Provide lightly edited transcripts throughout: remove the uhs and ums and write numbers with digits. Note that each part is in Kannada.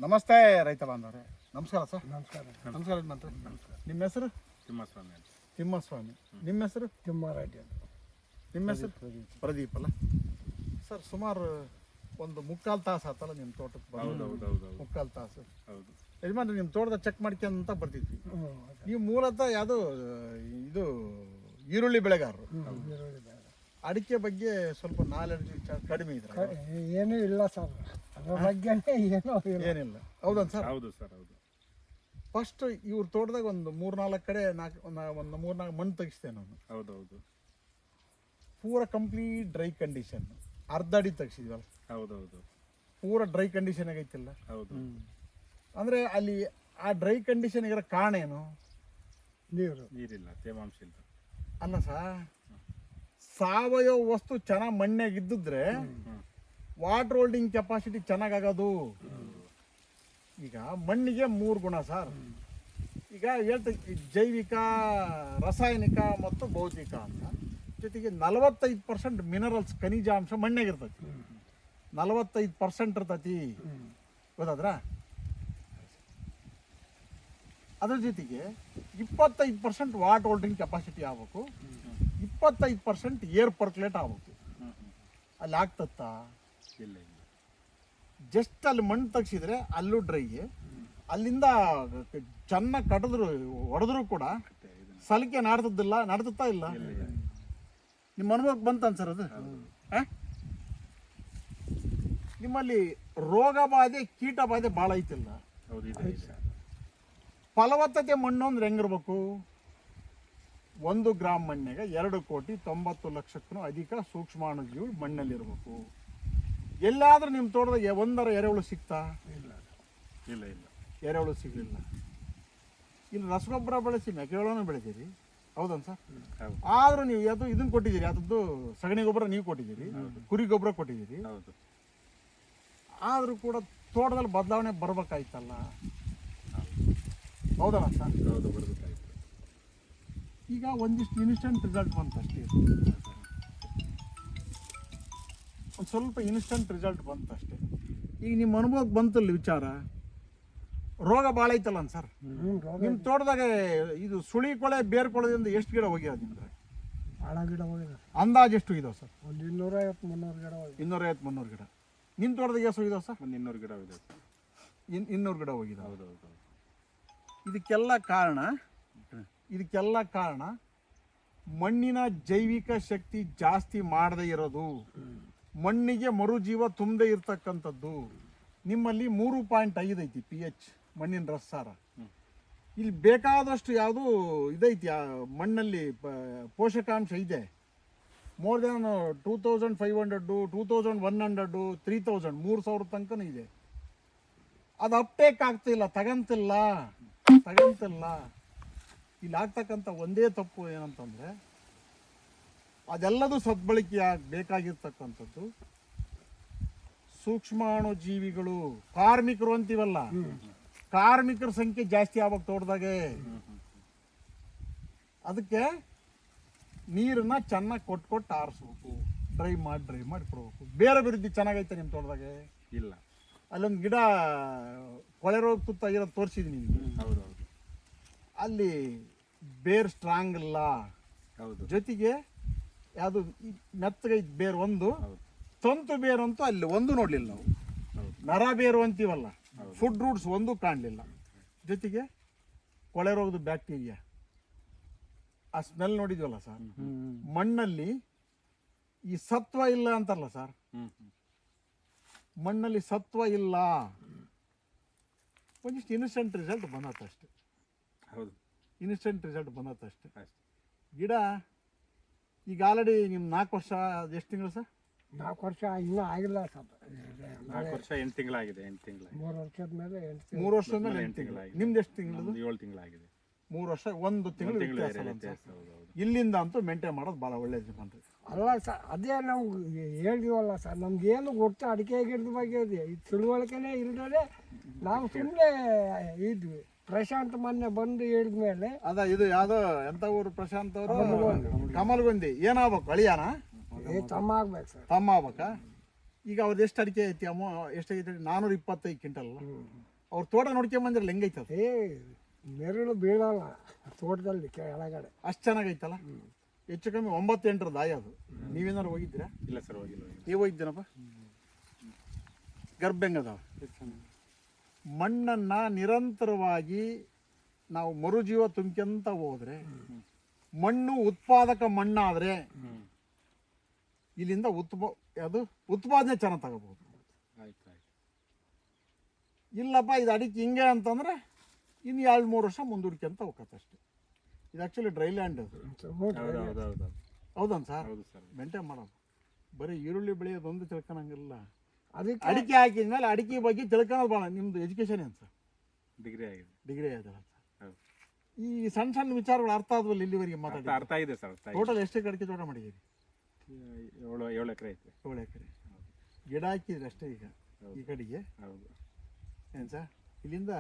ನಮಸ್ತೆ ರೈತ ಬಾಂಧವರೇ. ನಮಸ್ಕಾರ ಸರ್. ನಮಸ್ಕಾರ. ನಮಸ್ಕಾರ ಯಜಮಾನ್ರೆ. ನಿಮ್ಮ ಹೆಸರು? ತಿಮ್ಮಸ್ವಾಮಿ ಅಂತ. ತಿಮ್ಮಸ್ವಾಮಿ. ನಿಮ್ಮ ಹೆಸರು? ತಿಮ್ಮಾರೆಡ್ಡಿ ಅಂತ. ನಿಮ್ಮ ಹೆಸರು? ಪ್ರದೀಪ್ ಅಲ್ಲ ಸರ್. ಸುಮಾರು ಒಂದು ಮುಕ್ಕಾಲು ತಾಸು ಆತಲ್ಲ ನಿಮ್ಮ ತೋಟಕ್ಕೆ ಹೌದು. ಮುಕ್ಕಾಲು ತಾಸು. ಹೌದು. ಯಜಮಾನ್ರೆ ನಿಮ್ಮ ತೋಟದ ಚೆಕ್ ಮಾಡ್ಕೊಂತ ಬರ್ತಿದ್ವಿ. ನೀವು ಮೂಲತಃ ಯಾವುದು ಇದು ಈರುಳ್ಳಿ ಬೆಳೆಗಾರರು. ಅಡಿಕೆ ಬಗ್ಗೆ ಸ್ವಲ್ಪ ನಾಲೆಡ್ಜ್ ಕಡಿಮೆ ಇದ್ರೆ ಏನೂ ಇಲ್ಲ ಸರ್, ಅದ್ರ ಬಗ್ಗೆನೇ ಏನೋ ಏನಿಲ್ಲ. ಹೌದಾ ಸರ್? ಹೌದು ಸರ್, ಹೌದು. ಫಸ್ಟ್ ಇವ್ರ ತೋಟದಾಗ ಒಂದು 3-4 ಕಡೆ ಒಂದು 3-4 ಮಣ್ಣು ತೆಗಿಸ್ತೇನೆ ನಾನು. ಹೌದೌದು. ಪೂರ ಕಂಪ್ಲೀಟ್ ಡ್ರೈ ಕಂಡೀಷನ್. ಅರ್ಧ ಅಡಿ ತೆಗ್ಸಿದ್ವಲ್ಲ. ಹೌದೌದು. ಪೂರ ಡ್ರೈ ಕಂಡೀಷನ್ ಆಗೈತಿಲ್ಲ. ಹೌದು. ಅಂದರೆ ಅಲ್ಲಿ ಆ ಡ್ರೈ ಕಂಡೀಷನ್ ಇರೋ ಕಾರಣ ಏನು? ನೀರಿಲ್ಲ, ತೇವಾಂಶ ಇಲ್ಲ. ಅಲ್ಲ ಸರ್, ಸಾವಯವ ವಸ್ತು ಚೆನ್ನಾಗಿ ಮಣ್ಣಾಗ ಇದ್ದಿದ್ರೆ ವಾಟರ್ ಹೋಲ್ಡಿಂಗ್ ಕೆಪಾಸಿಟಿ ಚೆನ್ನಾಗಾಗೋದು. ಈಗ ಮಣ್ಣಿಗೆ 3 ಗುಣ ಸರ್. ಈಗ ಹೇಳ್ತೀವಿ ಜೈವಿಕ, ರಾಸಾಯನಿಕ ಮತ್ತು ಭೌತಿಕ ಅಂತ. ಜೊತೆಗೆ 45% ಮಿನರಲ್ಸ್, ಖನಿಜಾಂಶ ಮಣ್ಣಾಗಿರ್ತೈತಿ. 45% ಇರ್ತೈತಿ, ಗೊತ್ತಾದ್ರ? ಅದ್ರ ಜೊತೆಗೆ 25% ವಾಟರ್ ಹೋಲ್ಡಿಂಗ್ ಕೆಪಾಸಿಟಿ ಆಗಬೇಕು, 25% ಏರ್ ಪರ್ಕ್ಯುಲೇಟ್ ಆಗಬೇಕು. ಅಲ್ಲಿ ಆಗ್ತತ್ತಾ? ಇಲ್ಲ ಇಲ್ಲ. ಜಸ್ಟ್ ಅಲ್ಲಿ ಮಣ್ಣು ತೆಗ್ಸಿದ್ರೆ ಅಲ್ಲೂ ಡ್ರೈ, ಅಲ್ಲಿಂದ ಚೆನ್ನಾಗಿ ಕಡಿದ್ರು ಹೊಡೆದ್ರು ಕೂಡ ಸಲಿಕೆ ನಾಡ್ತದ್ದಿಲ್ಲ. ನಾಡ್ತಾ ಇಲ್ಲ. ನಿಮ್ಮ ಅನುಭವಕ್ಕೆ ಬಂತ ಸರ್ ಅದು? ನಿಮ್ಮಲ್ಲಿ ರೋಗ ಬಾಧೆ, ಕೀಟ ಬಾಧೆ ಭಾಳ ಐತಿಲ್ಲ? ಹೌದು, ಇದೆ ಸರ್. ಫಲವತ್ತತೆ ಮಣ್ಣು ಅಂದ್ರೆ ಹೆಂಗಿರ್ಬೇಕು? 1 ಗ್ರಾಮ್ ಮಣ್ಣಿಗೆ 2,90,00,000ಕ್ಕೂ ಅಧಿಕ ಸೂಕ್ಷ್ಮಾಣುಜೀವಿ ಮಣ್ಣಲ್ಲಿರ್ಬೇಕು. ಎಲ್ಲಾದ್ರೂ ನಿಮ್ಮ ತೋಟದಾಗ ಒಂದರ ಎರೆಹುಳು ಸಿಗ್ತಾ? ಇಲ್ಲ ಇಲ್ಲ. ಎರೆಹುಳು ಸಿಗಲಿಲ್ಲ. ಇಲ್ಲಿ ರಸಗೊಬ್ಬರ ಬಳಸಿ ಮೆಕ್ಕೆಜೋಳನೂ ಬೆಳಿತೀರಿ, ಹೌದನ್ ಸರ್? ಆದರೂ ನೀವು ಇದನ್ನು ಕೊಟ್ಟಿದ್ದೀರಿ, ಅದದ್ದು ಸಗಣಿ ಗೊಬ್ಬರ ನೀವು ಕೊಟ್ಟಿದ್ದೀರಿ, ಕುರಿ ಗೊಬ್ಬರ ಕೊಟ್ಟಿದ್ದೀರಿ. ಹೌದು. ಆದರೂ ಕೂಡ ತೋಟದಲ್ಲಿ ಬದಲಾವಣೆ ಬರ್ಬೇಕಾಯ್ತಲ್ಲ, ಹೌದಲ್ಲ ಸರ್? ಹೌದು, ಬರ್ಬೇಕಾಯ್ತು. ಈಗ ಒಂದಿಷ್ಟು ಇನ್ಸ್ಟೆಂಟ್ ರಿಸಲ್ಟ್ ಬಂತಷ್ಟೇ. ಒಂದು ಸ್ವಲ್ಪ ಇನ್ಸ್ಟೆಂಟ್ ರಿಸಲ್ಟ್ ಬಂತಷ್ಟೇ. ಈಗ ನಿಮ್ಮ ಅನುಭವಕ್ಕೆ ಬಂತಲ್ಲ ವಿಚಾರ, ರೋಗ ಭಾಳ ಐತಲ್ಲ ಸರ್ ನಿಮ್ಮ ತೋಟದಾಗ. ಇದು ಸುಳಿ ಕೊಳೆ, ಬೇರ್ ಕೊಳೆದಿಂದ ಎಷ್ಟು ಗಿಡ ಹೋಗ್ಯಾವ ನಿಮ್ಗೆ? ಭಾಳ ಗಿಡ ಹೋಗಿದೆ. ಅಂದಾಜು ಎಷ್ಟು ಇದಾವೆ ಸರ್? ಒಂದು 250-300 ಗಿಡ ಹೋಗಿದೆ. 250-300 ಗಿಡ. ನಿಮ್ಮ ತೋಟದಾಗ ಎಷ್ಟು ಹೋಗಿದಾವೆ ಸರ್? ಒಂದು 200 ಗಿಡ ಇದೆ. 200 ಗಿಡ ಹೋಗಿದಾವೆ. ಹೌದೌದು. ಇದಕ್ಕೆಲ್ಲ ಕಾರಣ ಮಣ್ಣಿನ ಜೈವಿಕ ಶಕ್ತಿ ಜಾಸ್ತಿ ಮಾಡದೇ ಇರೋದು, ಮಣ್ಣಿಗೆ ಮರುಜೀವ ತುಂಬದೇ ಇರ್ತಕ್ಕಂಥದ್ದು. ನಿಮ್ಮಲ್ಲಿ 3.5 ಐತಿ pH ಮಣ್ಣಿನ ರಸಸಾರ. ಇಲ್ಲಿ ಬೇಕಾದಷ್ಟು ಯಾವುದು ಇದೈತಿ, ಮಣ್ಣಲ್ಲಿ ಪೋಷಕಾಂಶ ಇದೆ. ಮೋರ್ ದೆನ್ 2,500, 2,100, 3,000, 3,000 ತನಕನೂ ಇದೆ. ಅದು ಅಪ್ಟೇಕ್ ಆಗ್ತಿಲ್ಲ, ತಗಂತಿಲ್ಲ. ಇಲ್ಲಿ ಆಗ್ತಕ್ಕಂಥ ಒಂದೇ ತಪ್ಪು ಏನಂತಂದರೆ, ಅದೆಲ್ಲದೂ ಸದ್ಬಳಕೆ ಬೇಕಾಗಿರ್ತಕ್ಕಂಥದ್ದು ಸೂಕ್ಷ್ಮಾಣು ಜೀವಿಗಳು, ಕಾರ್ಮಿಕರು ಅಂತೀವಲ್ಲ, ಕಾರ್ಮಿಕರ ಸಂಖ್ಯೆ ಜಾಸ್ತಿ ಆಗ್ಬೇಕು ತೋಟದಾಗೆ. ಅದಕ್ಕೆ ನೀರನ್ನ ಚೆನ್ನಾಗಿ ಕೊಟ್ಟು ಆರಿಸ್ಬೇಕು, ಡ್ರೈ ಮಾಡಿ ಕೊಡ್ಬೇಕು. ಬೇರೆ ಅಭಿವೃದ್ಧಿ ಚೆನ್ನಾಗೈತೆ ನಿಮ್ಮ ತೋಟದಾಗೆ? ಇಲ್ಲ. ಅಲ್ಲೊಂದು ಗಿಡ ಕೊಳೆ ರೋಗ ತುತ್ತಾಗಿರೋದು ತೋರಿಸಿದ್ದೀನಿ ನಿಮಗೆ. ಹೌದೌದು. ಅಲ್ಲಿ ಬೇರ್ ಸ್ಟ್ರಾಂಗ್ ಇಲ್ಲ. ಹೌದು. ಜೊತೆಗೆ ಯಾವುದು ಮೆತ್ತಗೈತೆ ಬೇರು ಒಂದು, ತಂತು ಬೇರು ಅಂತೂ ಅಲ್ಲಿ ಒಂದು ನೋಡಲಿಲ್ಲ ನಾವು. ನರ ಬೇರು ಅಂತೀವಲ್ಲ, ಫುಡ್ ರೂಟ್ಸ್ ಒಂದು ಕಾಣಲಿಲ್ಲ. ಜೊತೆಗೆ ಕೊಳೆ ರೋಗದ ಬ್ಯಾಕ್ಟೀರಿಯಾ, ಆ ಸ್ಮೆಲ್ ನೋಡಿದ್ವಲ್ಲ ಸರ್. ಮಣ್ಣಲ್ಲಿ ಈ ಸತ್ವ ಇಲ್ಲ ಅಂತಾರಲ್ಲ ಸರ್, ಮಣ್ಣಲ್ಲಿ ಸತ್ವ ಇಲ್ಲ. ಒಂದಿಷ್ಟು ಇನ್ಸ್ಟೆಂಟ್ ರಿಸಲ್ಟ್ ಬಂದತ್ತಷ್ಟೆ. ಹೌದು, ಇನ್ಸ್ಟೆಂಟ್ ರಿಸಲ್ಟ್ ಬಂದತ್ತಷ್ಟೆ. ಗಿಡ ಈಗ ಆಲ್ರೆಡಿ ನಿಮ್ಮ 4 ವರ್ಷ, ಎಷ್ಟು ತಿಂಗಳು ಸರ್? 4 ವರ್ಷ ಇನ್ನೂ ಆಗಿಲ್ಲ ಸರ್. 4 ವರ್ಷ 8 ತಿಂಗಳಾಗಿದೆ. 8 ತಿಂಗಳು. 3 ವರ್ಷದ ಮೇಲೆ 3 ವರ್ಷದ ಮೇಲೆ 8 ತಿಂಗಳಾಗಿದೆ. ನಿಮ್ದು ಎಷ್ಟು ತಿಂಗಳು? 7 ತಿಂಗಳಾಗಿದೆ. 3 ವರ್ಷ 1 ತಿಂಗಳು ವ್ಯತ್ಯಾಸ. ಹೌದೌದು. ಇಲ್ಲಿಂದ ಅಂತೂ ಮೇಂಟೈನ್ ಮಾಡೋದು ಭಾಳ ಒಳ್ಳೇದು ಬಂದ್ರಿ. ಅಲ್ಲ ಸರ್, ಅದೇ ನಾವು ಹೇಳಿದ್ವಲ್ಲ ಸರ್, ನಮ್ಗೇನು ಗೊತ್ತು ಅಡಿಕೆ ಗಿಡದ ಬಗ್ಗೆ ಈ ತಿಳುವಳಿಕೆನೇ ಇಲ್ಲದೆ ನಾವು ಸುಮ್ಮನೆ ಇದ್ವಿ. ಪ್ರಶಾಂತ್ ಮೊನ್ನೆ ಬಂದು ಹೇಳಿದ ಮೇಲೆ ಇದು ಯಾವುದೋ ಎಂಥ ಊರು ಪ್ರಶಾಂತ್ ಅವರು? ಕಮಲ್ಗೊಂದಿ. ಏನಾಗ್ಬೇಕು? ಅಳಿಯಾನ? ತಮ್ಮ ಆಗ್ಬೇಕು ಸರ್. ತಮ್ಮ ಆಗ್ಬೇಕಾ? ಈಗ ಅವ್ರದ್ದು ಎಷ್ಟು ಅಡಿಕೆ ಐತಿ ಎಷ್ಟಾಗೈತೆ 425 ಕ್ವಿಂಟಲ್ ಅವ್ರ ತೋಟ ನೋಡ್ಕೊಂಬಂದ್ರಲ್ಲ ಹೆಂಗೈತೆ ಅದು ಏ ನೆರಳು ಬೀಳಲ್ಲ ತೋಟದಲ್ಲಿ ಕೆಳಗಡೆ ಅಷ್ಟು ಚೆನ್ನಾಗೈತಲ್ಲ ಹೆಚ್ಚು ಕಮ್ಮಿ 9-8 ದಾಯ ಅದು ನೀವೇನಾದ್ರು ಹೋಗಿದ್ದೀರಾ ಇಲ್ಲ ಸರ್ ಹೋಗಿಲ್ಲ ನೀವು ಹೋಗಿದ್ದೀನಪ್ಪ ಗರ್ಭ ಹೆಂಗದ ಮಣ್ಣನ್ನು ನಿರಂತರವಾಗಿ ನಾವು ಮರುಜೀವ ತುಂಬ್ಕೊಂತ ಹೋದ್ರೆ ಮಣ್ಣು ಉತ್ಪಾದಕ ಮಣ್ಣಾದರೆ ಇಲ್ಲಿಂದ ಉತ್ಪಾದನೆ ಚೆನ್ನಾಗಿ ತಗೋಬಹುದು. ಆಯ್ತು ಆಯ್ತು ಇಲ್ಲಪ್ಪ ಇದು ಅಡಿಕೆ ಹಿಂಗೆ ಅಂತಂದ್ರೆ ಇನ್ನು 2-3 ವರ್ಷ ಮುಂದೂಡ್ಕೊಂತ ಹೋಗತ್ತೆ ಅಷ್ಟೇ. ಇದು ಆ್ಯಕ್ಚುಲಿ ಡ್ರೈ ಲ್ಯಾಂಡ್ ಅದು. ಹೌದು ಹೌದು ಹೌದು ಹೌದನ್ ಸರ್? ಹೌದು ಸರ್ ಮೇಂಟೈನ್ ಮಾಡೋದು ಬರೀ ಈರುಳ್ಳಿ ಬೆಳೆಯೋದೊಂದು ತಿಳ್ಕೊಳಂಗಿಲ್ಲ. ಅದಕ್ಕೆ ಅಡಿಕೆ ಹಾಕಿದ್ಮೇಲೆ ಅಡಿಕೆ ಬಗ್ಗೆ ತಿಳ್ಕೊಳೋದು ಭಾಳ. ನಿಮ್ದು ಎಜುಕೇಶನ್ ಏನು ಸರ್? ಡಿಗ್ರಿ ಆಗಿದೆ. ಡಿಗ್ರಿ ಆಯ್ತಲ್ಲ ಸರ್. ಹೌದು ಈ ಸಣ್ಣ ಸಣ್ಣ ವಿಚಾರಗಳು ಅರ್ಥ ಆದ್ವಲ್ಲ ಇಲ್ಲಿವರೆಗೆ ಮಾತಾಡಿ. ಅರ್ಥ ಇದೆ ಸರ್ ಅರ್ಥ ಟೋಟಲ್ ಎಷ್ಟು ಅಡಿಕೆ ತೋಟ ಮಾಡಿದ್ದೀರಿ? 7 ಎಕರೆ ಐತೆ. 7 ಎಕರೆ. ಗಿಡ ಹಾಕಿದ್ರಿ ಅಷ್ಟೇ ಈಗ ಈ ಕಡೆಗೆ. ಹೌದು ಏನು ಸರ್? ಇಲ್ಲಿಂದ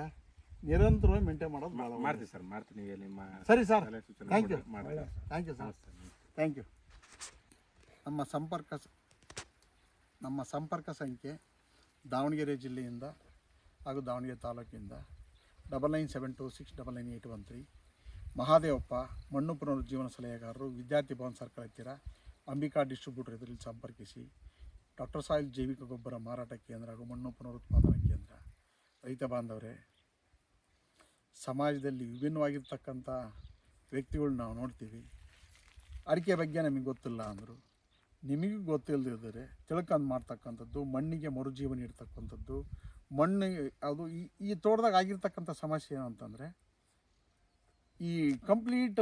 ನಿರಂತರವಾಗಿ ಮೇಂಟೈನ್ ಮಾಡೋದು ಭಾಳ ಮಾಡ್ತೀವಿ ಸರ್ ಮಾಡ್ತೀನಿ ನೀವು ನಿಮ್ಮ ಸರಿ ಸರ್. ಸಲಹೆ ಸೂಚನೆ ಥ್ಯಾಂಕ್ ಯು ಮಾಡಿ thank you sir. Thank you. ನಮ್ಮ ಸಂಪರ್ಕ ಸಂಖ್ಯೆ ದಾವಣಗೆರೆ ಜಿಲ್ಲೆಯಿಂದ ಹಾಗೂ ದಾವಣಗೆರೆ ತಾಲೂಕಿಂದ 9972699813. ಮಹಾದೇವಪ್ಪ ಮಣ್ಣು ಪುನರುಜ್ಜೀವನ ಸಲಹೆಗಾರರು, ವಿದ್ಯಾರ್ಥಿ ಭವನ್ ಸರ್ಕಲ್ ಹತ್ತಿರ, ಅಂಬಿಕಾ ಡಿಸ್ಟ್ರಿಬ್ಯೂಟರ್ ಇದರಲ್ಲಿ ಸಂಪರ್ಕಿಸಿ. ಡಾಕ್ಟರ್ ಸಾಯಿಲ್ ಜೈವಿಕ ಗೊಬ್ಬರ ಮಾರಾಟ ಕೇಂದ್ರ ಹಾಗೂ ಮಣ್ಣು ಪುನರುತ್ಪಾದನಾ ಕೇಂದ್ರ. ರೈತ ಬಾಂಧವರೇ, ಸಮಾಜದಲ್ಲಿ ವಿಭಿನ್ನವಾಗಿರ್ತಕ್ಕಂಥ ವ್ಯಕ್ತಿಗಳು ನಾವು ನೋಡ್ತೀವಿ. ಅಡಿಕೆ ಬಗ್ಗೆ ನಮಗೆ ಗೊತ್ತಿಲ್ಲ ಅಂದರು, ನಿಮಗೂ ಗೊತ್ತಿಲ್ಲದಿದ್ದರೆ ತಿಳ್ಕೊಂಡು ಮಾಡ್ತಕ್ಕಂಥದ್ದು, ಮಣ್ಣಿಗೆ ಮರುಜೀವ ನೀಡ್ತಕ್ಕಂಥದ್ದು. ಮಣ್ಣಿಗೆ ಅದು ಈ ತೋಟದಾಗ ಆಗಿರ್ತಕ್ಕಂಥ ಸಮಸ್ಯೆ ಏನು ಅಂತಂದರೆ ಈ ಕಂಪ್ಲೀಟ್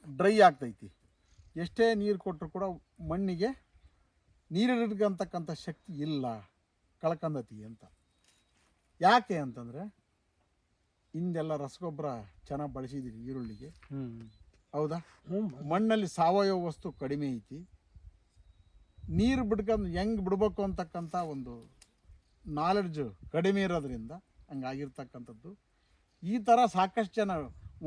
ಡ್ರೈ ಆಗ್ತೈತಿ. ಎಷ್ಟೇ ನೀರು ಕೊಟ್ಟರು ಕೂಡ ಮಣ್ಣಿಗೆ ನೀರು ಹಿಡ್ಕಂತಕ್ಕಂಥ ಶಕ್ತಿ ಇಲ್ಲ, ಕಳ್ಕಂದತಿ ಅಂತ. ಯಾಕೆ ಅಂತಂದರೆ ಹಿಂದೆಲ್ಲ ರಸಗೊಬ್ಬರ ಚೆನ್ನಾಗಿ ಬಳಸಿದ್ದೀರಿ ಈರುಳ್ಳಿಗೆ, ಹೌದಾ? ಮಣ್ಣಲ್ಲಿ ಸಾವಯವ ವಸ್ತು ಕಡಿಮೆ ಐತಿ. ನೀರು ಬಿಡ್ಕೊಂಡು ಹೆಂಗೆ ಬಿಡ್ಬೇಕು ಅಂತಕ್ಕಂಥ ಒಂದು ನಾಲೆಡ್ಜು ಕಡಿಮೆ ಇರೋದ್ರಿಂದ ಹಂಗಾಗಿರ್ತಕ್ಕಂಥದ್ದು. ಈ ಥರ ಸಾಕಷ್ಟು ಜನ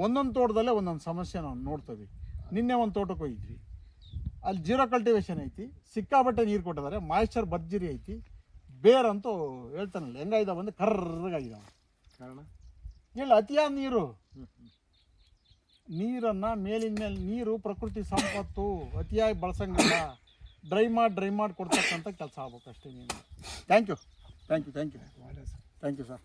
ಒಂದೊಂದು ತೋಟದಲ್ಲೇ ಒಂದೊಂದು ಸಮಸ್ಯೆ ನಾವು ನೋಡ್ತೀವಿ. ನಿನ್ನೆ ಒಂದು ತೋಟಕ್ಕೆ ಹೋಗಿದ್ವಿ, ಅಲ್ಲಿ 0 ಕಲ್ಟಿವೇಶನ್ ಐತಿ, ಸಿಕ್ಕಾಬಟ್ಟೆ ನೀರು ಕೊಟ್ಟಿದ್ದಾರೆ, ಮಾಯಿಶ್ಚರ್ ಭರ್ಜರಿ ಐತಿ, ಬೇರಂತೂ ಹೇಳ್ತಾನಲ್ಲ ಹೆಂಗಾಗಿದ್ದಾವೆ ಅಂದರೆ ಕರ್ರಗಾಗಿದ್ದಾವೆ. ಕಾರಣ ಇಲ್ಲ, ಅತಿಯಾದ ನೀರನ್ನು ಮೇಲಿನ ಮೇಲೆ ನೀರು ಪ್ರಕೃತಿ ಸಂಪತ್ತು, ಅತಿಯಾಗಿ ಬಳಸಂಗಿಲ್ಲ. ಡ್ರೈ ಮಾಡಿ ಕೊಡ್ತಕ್ಕಂಥ ಕೆಲಸ ಆಗ್ಬೇಕು ಅಷ್ಟೇ. ನೀನು ಥ್ಯಾಂಕ್ ಯು ಸರ್.